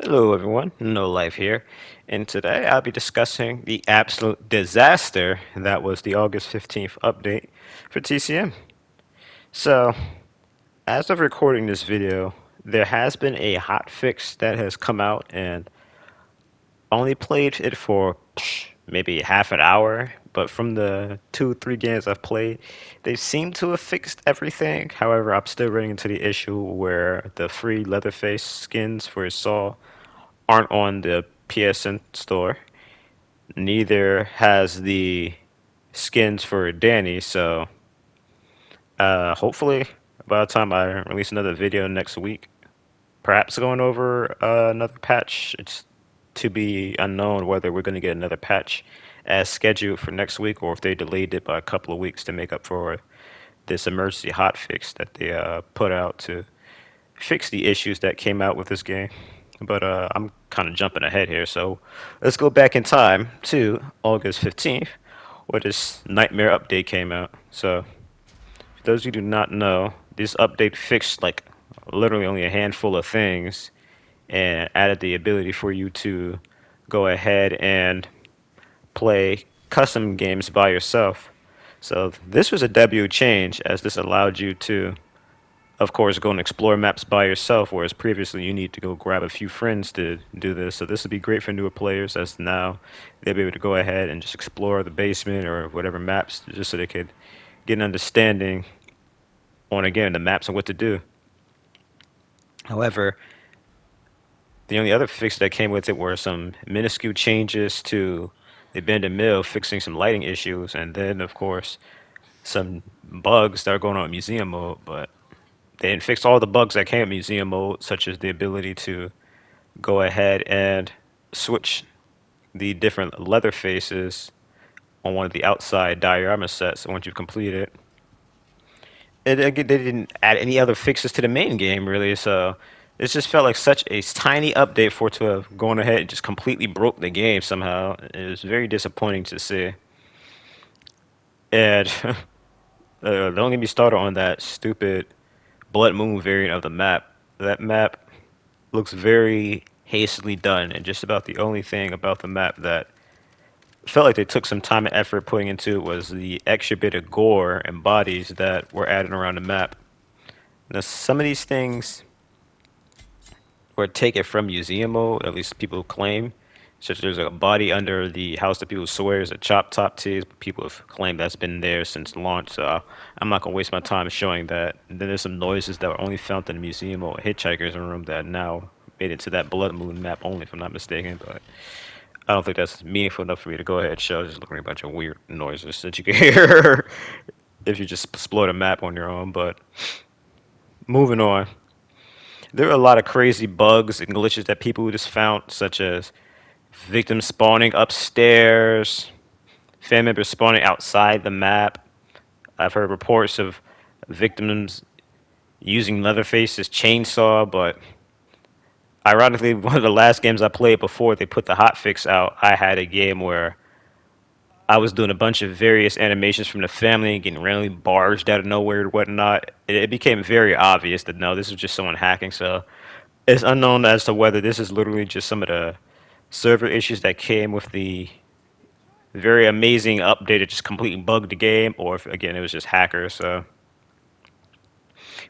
Hello, everyone. No Life here, and today I'll be discussing the absolute disaster that was the August 15th update for TCM. So, as of recording this video, there has been a hot fix that has come out, and only played it for maybe half an hour. But from the 2, 3 games I've played, they seem to have fixed everything. However, I'm still running into the issue where the free Leatherface skins for Saw aren't on the PSN store. Neither has the skins for Danny. So hopefully, by the time I release another video next week, perhaps going over another patch. It's to be unknown whether we're going to get another patch as scheduled for next week or if they delayed it by a couple of weeks to make up for this emergency hotfix that they put out to fix the issues that came out with this game. But I'm kind of jumping ahead here, so let's go back in time to August 15th, where this Nightmare update came out. So, for those of you who do not know, this update fixed like literally only a handful of things and added the ability for you to go ahead and play custom games by yourself. So, this was a W change as this allowed you to of course, go and explore maps by yourself, whereas previously you need to go grab a few friends to do this. So this would be great for newer players, as now they'll be able to go ahead and just explore the basement or whatever maps, just so they could get an understanding on again the maps and what to do. However, the only other fix that came with it were some minuscule changes to the abandoned mill, fixing some lighting issues, and then of course some bugs that are going on in museum mode, but they didn't fix all the bugs that came with museum mode, such as the ability to go ahead and switch the different leather faces on one of the outside diorama sets once you've completed it. And again, they didn't add any other fixes to the main game, really, so it just felt like such a tiny update for it to have gone ahead and just completely broke the game somehow. It was very disappointing to see. And don't get me started on that stupid Blood Moon variant of the map. That map looks very hastily done, and just about the only thing about the map that felt like they took some time and effort putting into it was the extra bit of gore and bodies that were added around the map. Now, some of these things were taken from museum mode, at least people claim. Such as there's a body under the house that people swear is a chop top tease, but people have claimed that's been there since launch. So I'm not gonna waste my time showing that. And then there's some noises that were only found in the museum or hitchhikers room that now made it to that Blood Moon map only, if I'm not mistaken. But I don't think that's meaningful enough for me to go ahead and show. Just looking at a bunch of weird noises that you can hear if you just explore the map on your own. But moving on, there are a lot of crazy bugs and glitches that people just found, such as victims spawning upstairs, fan members spawning outside the map. I've heard reports of victims using Leatherface's chainsaw, but ironically, one of the last games I played before they put the hotfix out, I had a game where I was doing a bunch of various animations from the family, getting randomly barged out of nowhere and whatnot. It became very obvious that no, this was just someone hacking. So it's unknown as to whether this is literally just some of the server issues that came with the very amazing update that just completely bugged the game, or if again it was just hackers. So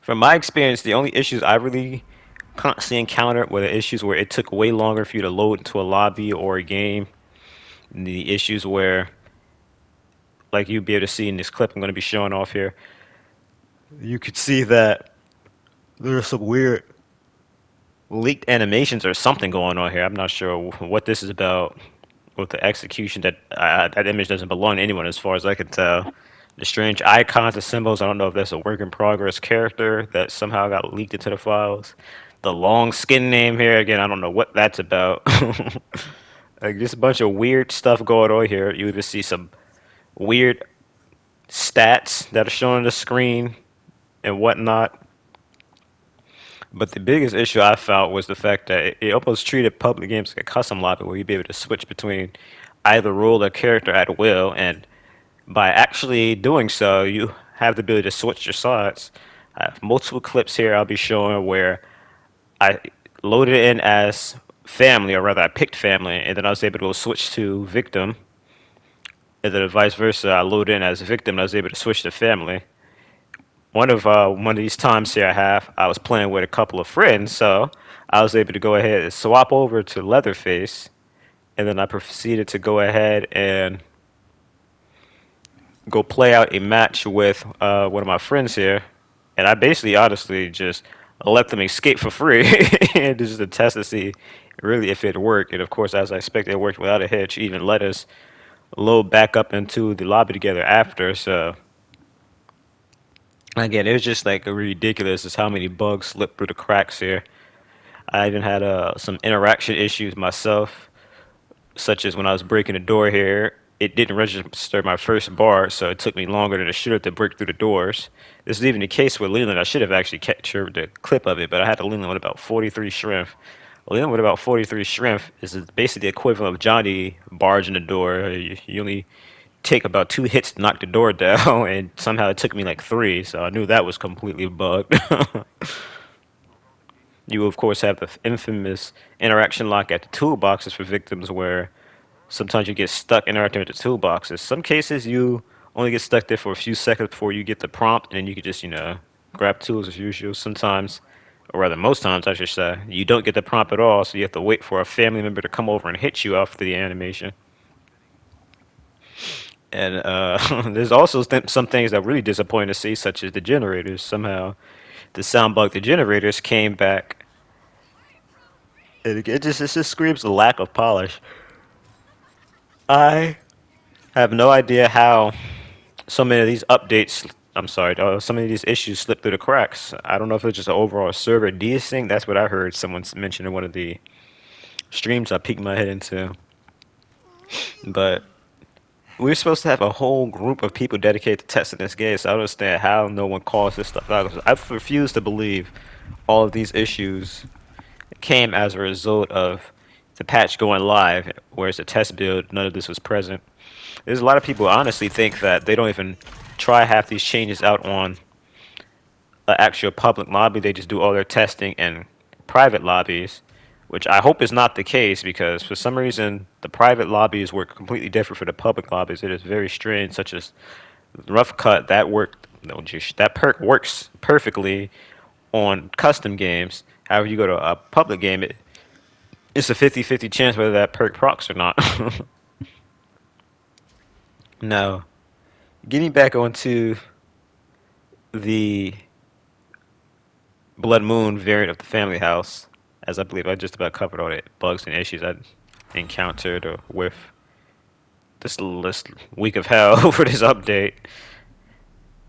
from my experience, the only issues I really constantly encountered were the issues where it took way longer for you to load into a lobby or a game. The issues where, like you'll be able to see in this clip I'm going to be showing off here, you could see that there's some weird leaked animations or something going on here. I'm not sure what this is about with the execution. That image doesn't belong to anyone as far as I can tell. The strange icons and symbols, I don't know if that's a work in progress character that somehow got leaked into the files. The long skin name here, again, I don't know what that's about. Like, just a bunch of weird stuff going on here. You just see some weird stats that are shown on the screen and whatnot. But the biggest issue I found was the fact that it almost treated public games like a custom lobby where you'd be able to switch between either role or character at will. And by actually doing so, you have the ability to switch your sides. I have multiple clips here I'll be showing where I loaded it in as family, or rather, I picked family, and then I was able to switch to victim, and then vice versa. I loaded in as victim, and I was able to switch to family. One of these times here, I was playing with a couple of friends, so I was able to go ahead and swap over to Leatherface, and then I proceeded to go ahead and go play out a match with one of my friends here, and I basically, honestly, just let them escape for free, and just to test to see really if it worked. And of course, as I expected, it worked without a hitch. Even let us load back up into the lobby together after. So again, it was just like ridiculous as how many bugs slipped through the cracks here. I even had some interaction issues myself, such as when I was breaking the door here. It didn't register my first bar, so it took me longer than it should have to break through the doors. This is even the case with Leland. I should have actually captured the clip of it, but I had to Leland with about 43 shrimp. Leland with about 43 shrimp is basically the equivalent of Johnny barging the door. You only take about 2 hits to knock the door down, and somehow it took me like three, so I knew that was completely bugged. You, of course, have the infamous interaction lock at the toolboxes for victims where sometimes you get stuck interacting with the toolboxes. Some cases you only get stuck there for a few seconds before you get the prompt, and then you can just, grab tools as usual. Sometimes, or rather most times, I should say, you don't get the prompt at all, so you have to wait for a family member to come over and hit you after the animation. And there's also some things that really disappointing to see, such as the generators. Somehow, the sound bug, the generators came back. It just screams a lack of polish. I have no idea how so many of these updates, I'm sorry, so many of these issues slip through the cracks. I don't know if it's just an overall server desync. That's what I heard someone mention in one of the streams I peeked my head into. But we're supposed to have a whole group of people dedicated to testing this game, so I don't understand how no one calls this stuff out. 'Cause I refuse to believe all of these issues came as a result of the patch going live, whereas the test build, none of this was present. There's a lot of people who honestly think that they don't even try half these changes out on an actual public lobby. They just do all their testing in private lobbies, which I hope is not the case because for some reason the private lobbies work completely different from the public lobbies. It is very strange, such as rough cut that worked. No, that perk works perfectly on custom games. However, you go to a public game, it's a 50-50 chance whether that perk procs or not. Now, getting back onto the Blood Moon variant of the Family House, as I believe I just about covered all the bugs and issues I encountered with this week of hell for this update.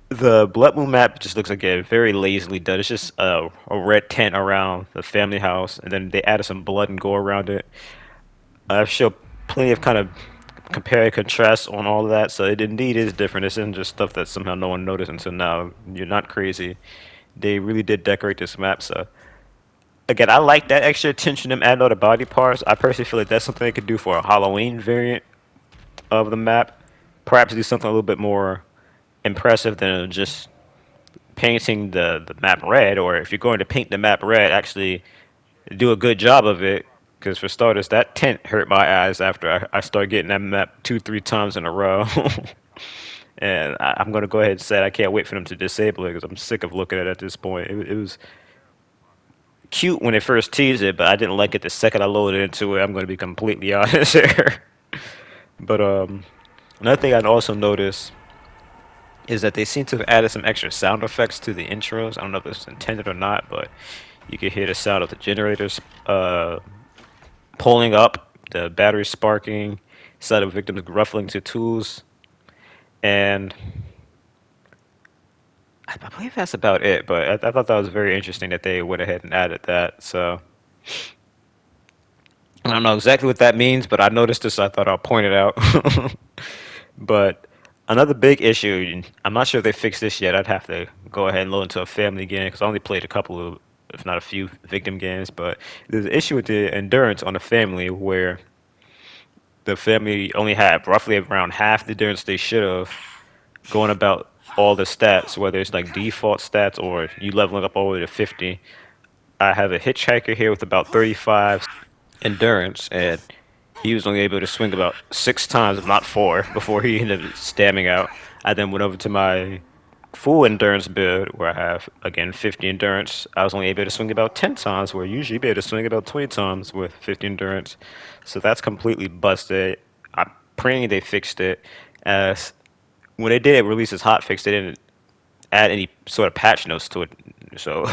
The Blood Moon map just looks like a very lazily done. It's just a red tent around the family house, and then they added some blood and gore around it. I've showed plenty of kind of compare and contrast on all of that, so it indeed is different. This isn't just stuff that somehow no one noticed until now. You're not crazy. They really did decorate this map, so again, I like that extra attention to adding all the body parts. I personally feel like that's something they could do for a Halloween variant of the map. Perhaps do something a little bit more impressive than just painting the map red, or if you're going to paint the map red, actually do a good job of it. Because for starters, that tent hurt my eyes after I started getting that map 2, 3 times in a row. And I'm going to go ahead and say I can't wait for them to disable it because I'm sick of looking at it at this point. It was cute when they first teased it, but I didn't like it the second I loaded into it. I'm going to be completely honest here. But another thing I'd also noticed is that they seem to have added some extra sound effects to the intros. I don't know if it's intended or not, but you can hear the sound of the generators pulling up, the battery sparking, sound of victims ruffling to tools, and I believe that's about it. But I thought that was very interesting that they went ahead and added that. So I don't know exactly what that means, but I noticed this. So I thought I'll point it out. But another big issue, and I'm not sure if they fixed this yet. I'd have to go ahead and load into a family game because I only played a couple of, if not a few, victim games. But there's an issue with the endurance on the family where the family only had roughly around half the endurance they should have going about all the stats, whether it's like default stats or you leveling up all the way to 50. I have a hitchhiker here with about 35 endurance, and he was only able to swing about 6 times, if not four, before he ended up stamming out. I then went over to my full endurance build, where I have again 50 endurance. I was only able to swing about 10 times, where usually you'd be able to swing about 20 times with 50 endurance. So that's completely busted. I'm praying they fixed it. As when they did release this hot fix, they didn't add any sort of patch notes to it. So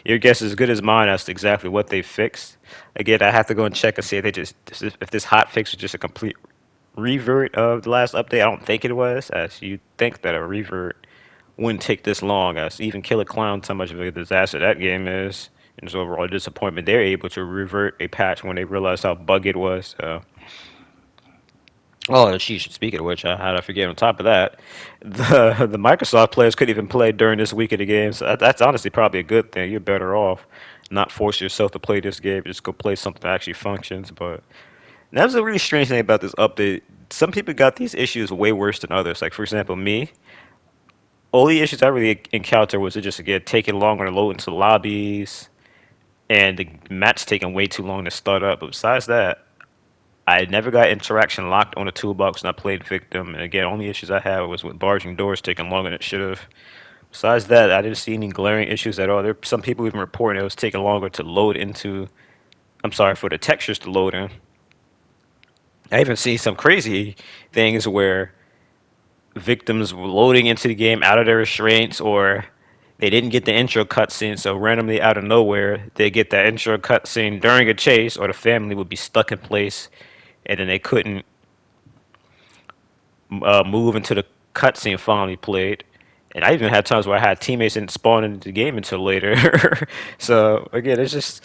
your guess is as good as mine as to exactly what they fixed. Again, I have to go and check and see if they just if this hot fix was just a complete revert of the last update. I don't think it was, as you think that a revert wouldn't take this long. As even Killer Clown's how much of a disaster that game is, and its overall disappointment. They're able to revert a patch when they realized how buggy it was. Oh, sheesh. Speaking of which, how did I forget? On top of that, the Microsoft players couldn't even play during this week of the game. So that's honestly probably a good thing. You're better off not force yourself to play this game. Just go play something that actually functions. But that was a really strange thing about this update. Some people got these issues way worse than others. Like for example, me. All the issues I really encountered was it just again taking longer to load into lobbies, and the match taking way too long to start up. But besides that, I never got interaction locked on the toolbox when I played Victim. And again, only issues I had was with barging doors taking longer than it should have. Besides that, I didn't see any glaring issues at all. There some people even reporting it was taking longer to load into. I'm sorry for the textures to load in. I even see some crazy things where victims were loading into the game out of their restraints, or they didn't get the intro cutscene, so randomly out of nowhere they get that intro cutscene during a chase, or the family would be stuck in place, and then they couldn't move until the cutscene finally played. And I even had times where I had teammates didn't spawn into the game until later. So again, it's just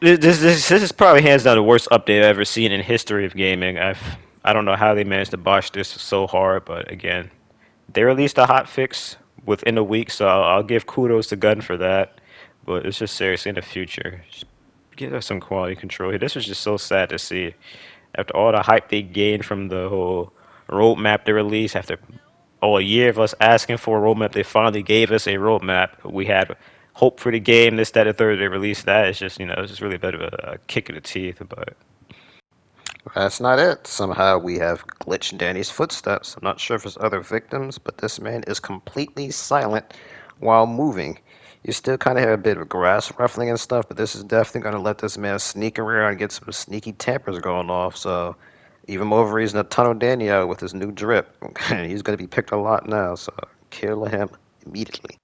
this is probably hands down the worst update I've ever seen in history of gaming. I don't know how they managed to botch this so hard, but again, they released a hot fix within a week, so I'll give kudos to Gun for that. But it's just seriously in the future, just give us some quality control here. This was just so sad to see after all the hype they gained from the whole roadmap they released. After a year of us asking for a roadmap, they finally gave us a roadmap. We had hope for the game. This, that, and third. They released that. It's just it's just really a bit of a kick in the teeth. But that's not it. Somehow we have glitched Danny's footsteps. I'm not sure if it's other victims, but this man is completely silent while moving. You still kind of hear a bit of grass ruffling and stuff, but this is definitely going to let this man sneak around and get some sneaky tampers going off. So, even more reason to tunnel Danny out with his new drip. He's going to be picked a lot now, so kill him immediately.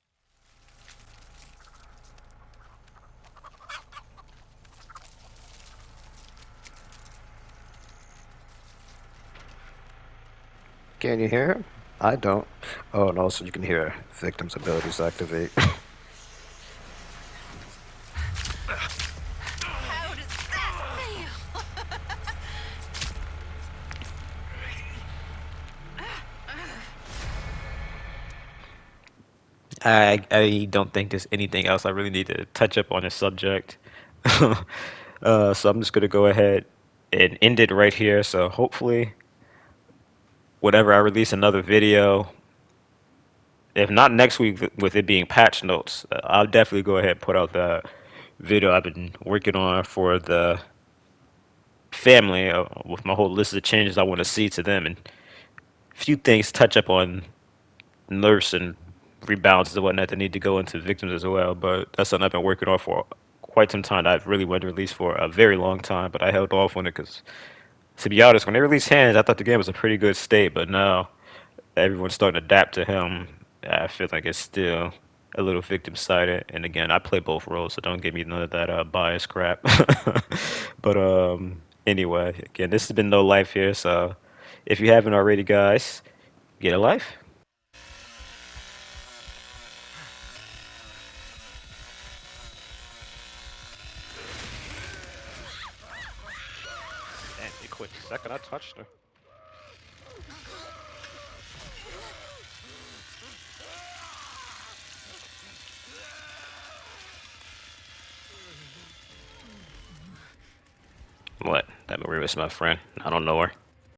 Can you hear him? I don't. Oh, and also you can hear victim's abilities activate. How does that feel? I don't think there's anything else I really need to touch up on this subject. So I'm just gonna go ahead and end it right here. So hopefully, whenever I release another video, if not next week with it being patch notes, I'll definitely go ahead and put out the video I've been working on for the family with my whole list of changes I want to see to them, and a few things touch up on nurse and rebalances and whatnot that need to go into victims as well. But that's something I've been working on for quite some time. I've really wanted to release for a very long time, but I held off on it because, to be honest, when they released Hands, I thought the game was a pretty good state, but now everyone's starting to adapt to him. I feel like it's still a little victim sided. And again, I play both roles, so don't give me none of that bias crap. But anyway, again, this has been No Life here. So if you haven't already, guys, get a life. Damn, you quick second, I touched her. What? That Marie was my friend. I don't know her.